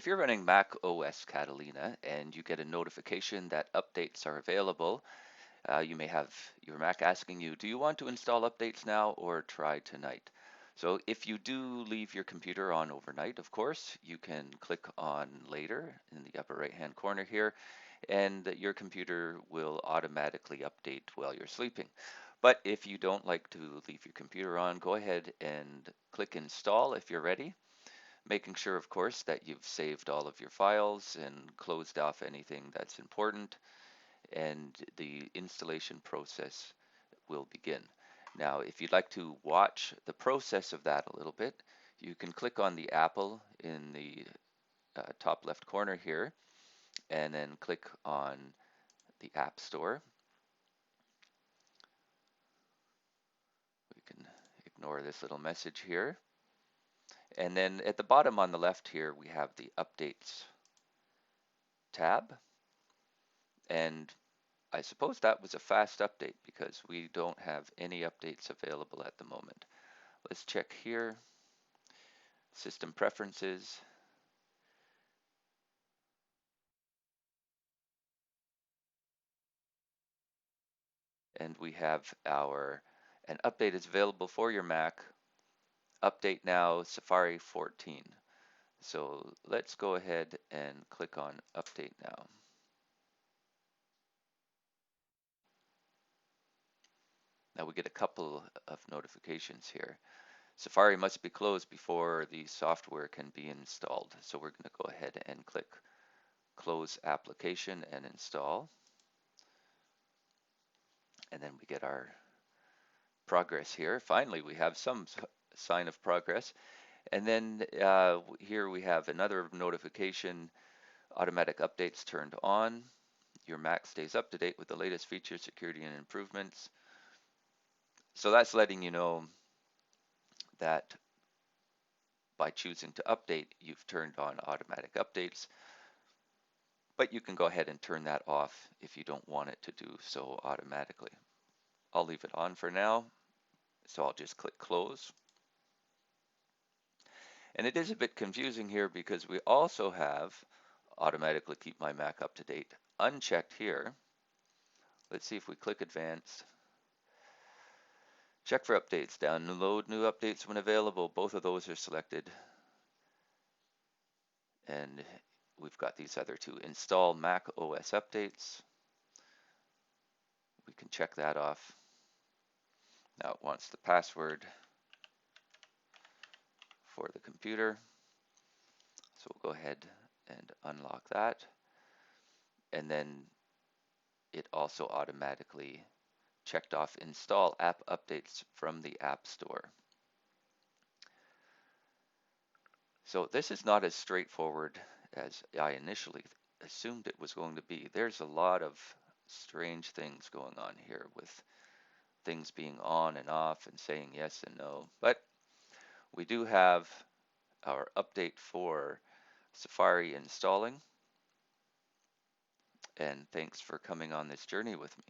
If you're running Mac OS Catalina and you get a notification that updates are available, you may have your Mac asking you, do you want to install updates now or try tonight? So if you do leave your computer on overnight, of course, you can click on later in the upper right-hand corner here, and your computer will automatically update while you're sleeping. But if you don't like to leave your computer on, go ahead and click install if you're ready, making sure, of course, that you've saved all of your files and closed off anything that's important, and the installation process will begin. Now, if you'd like to watch the process of that a little bit, you can click on the apple in the top left corner here, and then click on the App Store. We can ignore this little message here. And then at the bottom on the left here, we have the Updates tab. And I suppose that was a fast update because we don't have any updates available at the moment. Let's check here. System Preferences. And we have an update is available for your Mac. Update now, Safari 14. So let's go ahead and click on Update Now. Now we get a couple of notifications here. Safari must be closed before the software can be installed. So we're going to go ahead and click Close Application and Install. And then we get our progress here. Finally, we have some sign of progress. And then here we have another notification, automatic updates turned on. Your Mac stays up to date with the latest features, security, and improvements. So that's letting you know that by choosing to update, you've turned on automatic updates. But you can go ahead and turn that off if you don't want it to do so automatically. I'll leave it on for now. So I'll just click Close. And it is a bit confusing here because we also have automatically keep my Mac up to date unchecked here. Let's see if we click Advanced. Check for updates, download new updates when available. Both of those are selected. And we've got these other two. Install Mac OS updates. We can check that off. Now it wants the password for the computer. So we'll go ahead and unlock that. And then it also automatically checked off install app updates from the App Store. So this is not as straightforward as I initially assumed it was going to be. There's a lot of strange things going on here with things being on and off and saying yes and no. But we do have our update for Safari installing. And thanks for coming on this journey with me.